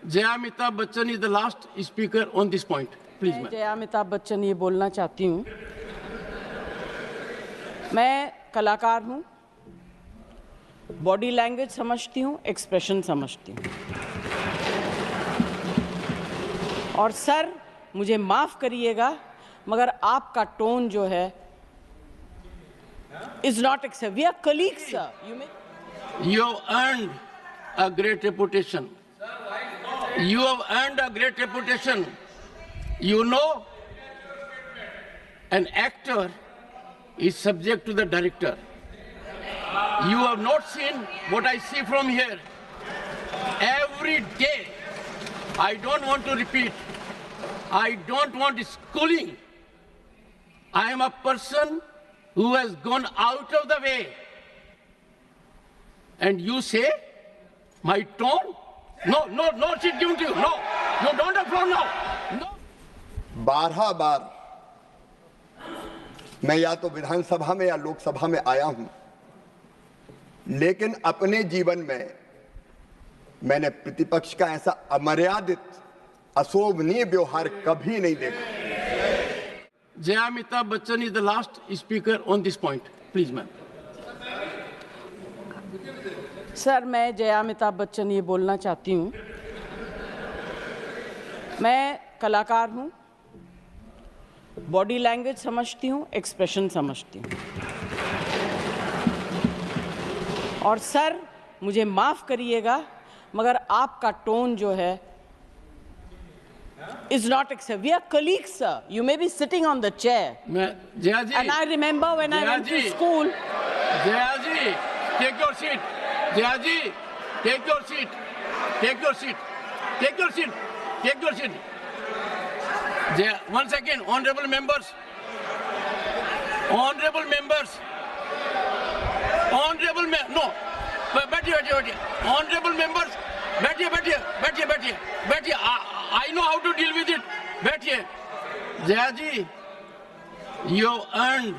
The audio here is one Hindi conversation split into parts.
Jaya Amitabh Bachchan is the last speaker on this point. Please, ma'am. Jaya Amitabh Bachchan ये बोलना चाहती हूँ। मैं कलाकार हूँ, बॉडी लैंग्वेज समझती हूँ, एक्सप्रेशन समझती हूँ। और सर, मुझे माफ करिएगा, मगर आपका टोन जो है is not acceptable. We are colleagues, sir. You have earned a great reputation. You have earned a great reputation. You know, an actor is subject to the director. You have not seen what I see from here. Every day, I don't want to repeat. I don't want schooling. I am a person who has gone out of the way. And you say, my tone? No, she's given to you. No, you don't have floor now. No. 12 बार मैं या तो विधानसभा में या लोकसभा में आया हूं, लेकिन अपने जीवन में मैंने प्रतिपक्ष का ऐसा अमर्यादित अशोभनीय व्यवहार कभी नहीं देखा। Jaya Amitabh Bachchan is the last speaker on this point. Please, ma'am. Sir, मैं जया अमिताभ बच्चन ये बोलना चाहती हूँ। मैं कलाकार हूँ, बॉडी लैंग्वेज समझती हूँ, एक्सप्रेशन समझती हूँ। और सर, मुझे माफ करिएगा, मगर आपका टोन जो है is not acceptable. We are colleagues, sir. You may be sitting on the chair. Jaya ji. And I remember when I went to school. Jaya ji, take your seat. Jaya ji, take your seat. Take your seat. Take your seat. Take your seat. Jaya, 1 second, honorable members. Honorable members. Honorable no. बैठिए. Honorable members. बैठिए. I know how to deal with it. बैठिए. Jaya ji, you have earned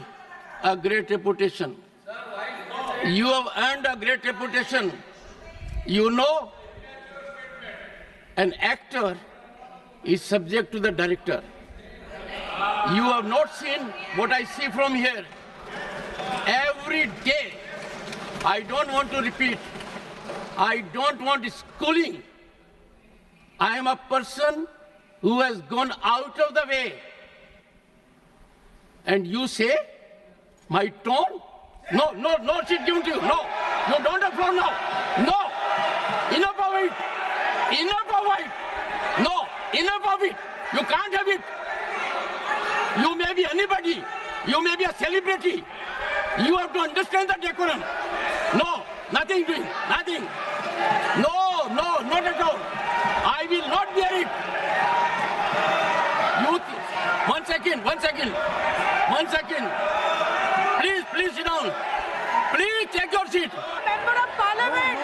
a great reputation. You have earned a great reputation. You know, an actor is subject to the director. You have not seen what I see from here. Every day, I don't want to repeat. I don't want schooling. I am a person who has gone out of the way. And you say, my tone? No, she's given to you. No, you don't have floor now. No, enough of it. No, enough of it. You can't have it. You may be anybody. You may be a celebrity. You have to understand the decorum. No, nothing doing, nothing. No, not at all. I will not bear it. One second. Please sit down. Please take your seat. Member of Parliament.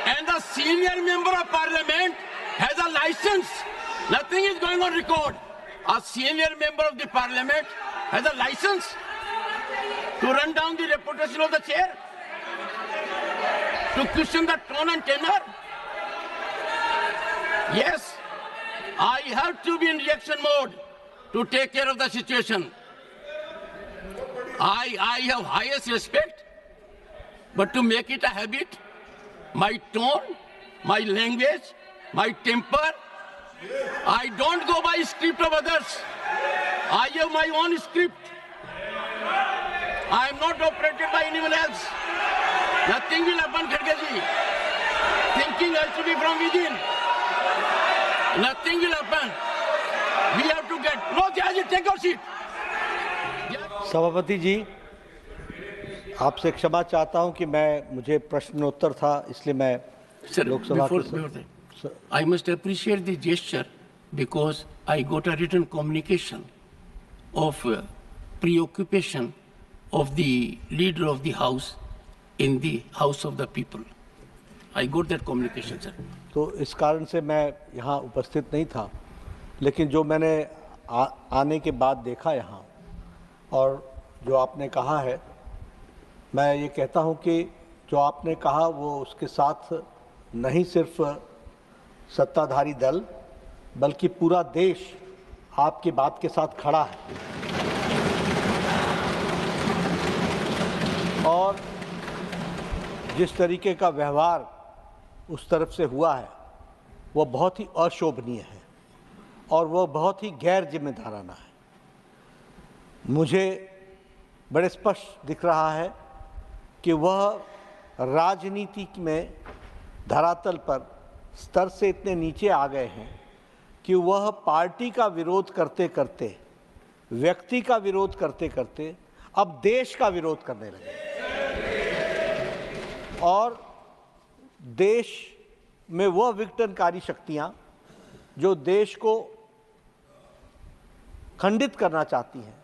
And the senior member of Parliament has a license. Nothing is going on record. A senior member of the Parliament has a license to run down the reputation of the chair, to question the tone and tenor. Yes, I have to be in reaction mode to take care of the situation. I have highest respect, but to make it a habit, my tone, my language, my temper, I don't go by script of others. I have my own script. I am not operated by anyone else. Nothing will happen, Kharge. Thinking has to be from within. Nothing will happen. We have to get. No, Jayaji, take your seat. सभापति जी, आपसे क्षमा चाहता हूं कि मुझे प्रश्नोत्तर था, इसलिए मैं लोकसभा के I must appreciate the gesture because I got a written communication of preoccupation of the leader of the house in the House of the People. I got that communication, sir. तो इस कारण से मैं यहाँ उपस्थित नहीं था, लेकिन जो मैंने आने के बाद देखा यहाँ और जो आपने कहा है, मैं ये कहता हूँ कि जो आपने कहा वो उसके साथ नहीं सिर्फ सत्ताधारी दल बल्कि पूरा देश आपकी बात के साथ खड़ा है। और जिस तरीके का व्यवहार उस तरफ से हुआ है वो बहुत ही अशोभनीय है और वो बहुत ही गैर जिम्मेदाराना है। मुझे बड़े स्पष्ट दिख रहा है कि वह राजनीति में धरातल पर स्तर से इतने नीचे आ गए हैं कि वह पार्टी का विरोध करते करते, व्यक्ति का विरोध करते करते अब देश का विरोध करने लगे और देश में वह विघटनकारी शक्तियां जो देश को खंडित करना चाहती हैं,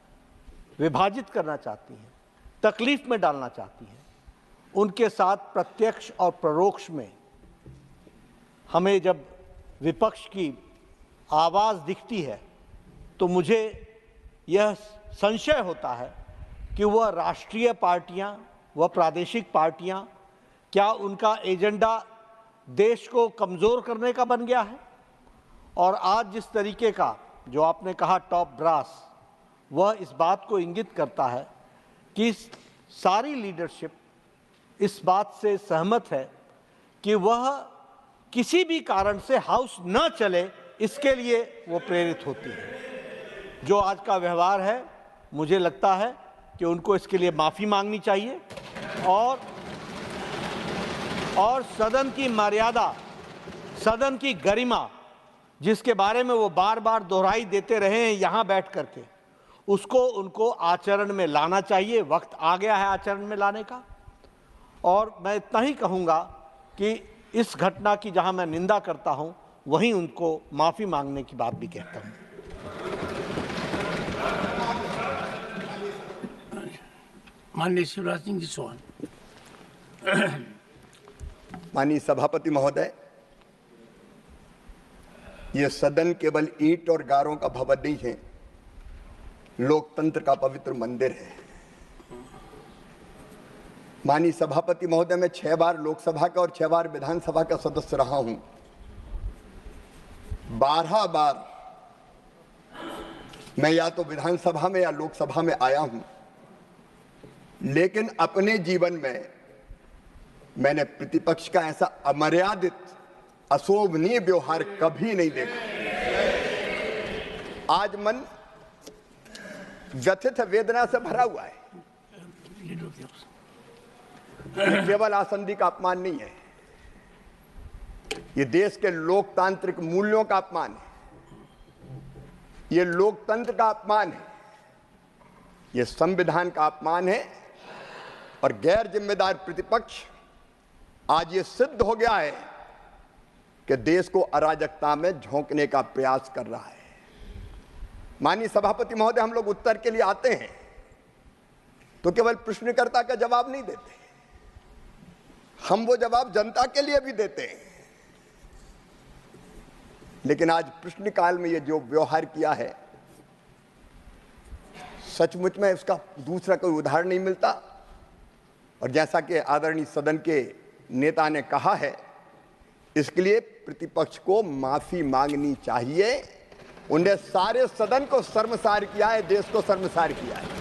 विभाजित करना चाहती हैं, तकलीफ में डालना चाहती हैं, उनके साथ प्रत्यक्ष और परोक्ष में हमें जब विपक्ष की आवाज़ दिखती है तो मुझे यह संशय होता है कि वह राष्ट्रीय पार्टियां, वह प्रादेशिक पार्टियां, क्या उनका एजेंडा देश को कमज़ोर करने का बन गया है। और आज जिस तरीके का जो आपने कहा टॉप ब्रास, वह इस बात को इंगित करता है कि सारी लीडरशिप इस बात से सहमत है कि वह किसी भी कारण से हाउस न चले इसके लिए वो प्रेरित होती है। जो आज का व्यवहार है, मुझे लगता है कि उनको इसके लिए माफ़ी मांगनी चाहिए और सदन की मर्यादा, सदन की गरिमा, जिसके बारे में वो बार बार दोहराई देते रहे हैं यहाँ बैठ करके, उसको उनको आचरण में लाना चाहिए। वक्त आ गया है आचरण में लाने का। और मैं इतना ही कहूँगा कि इस घटना की जहाँ मैं निंदा करता हूँ वहीं उनको माफ़ी मांगने की बात भी कहता हूँ। माननीय शिवराज सिंह जी चौहान। माननीय सभापति महोदय, ये सदन केवल ईंट और गारों का भवन नहीं है, लोकतंत्र का पवित्र मंदिर है। माननीय सभापति महोदय, मैं 6 बार लोकसभा का और 6 बार विधानसभा का सदस्य रहा हूं। 12 बार मैं या तो विधानसभा में या लोकसभा में आया हूं, लेकिन अपने जीवन में मैंने प्रतिपक्ष का ऐसा अमर्यादित, अशोभनीय व्यवहार कभी नहीं देखा। आज मन व्यथित वेदना से भरा हुआ है। केवल आसंदी का अपमान नहीं है, ये देश के लोकतांत्रिक मूल्यों का अपमान है, ये लोकतंत्र का अपमान है, ये संविधान का अपमान है। और गैर जिम्मेदार प्रतिपक्ष आज ये सिद्ध हो गया है कि देश को अराजकता में झोंकने का प्रयास कर रहा है। माननीय सभापति महोदय, हम लोग उत्तर के लिए आते हैं तो केवल प्रश्नकर्ता का जवाब नहीं देते, हम वो जवाब जनता के लिए भी देते हैं। लेकिन आज प्रश्नकाल में ये जो व्यवहार किया है, सचमुच में इसका दूसरा कोई उदाहरण नहीं मिलता। और जैसा कि आदरणीय सदन के नेता ने कहा है, इसके लिए प्रतिपक्ष को माफी मांगनी चाहिए। उन्हें सारे सदन को शर्मसार किया है, देश को शर्मसार किया है।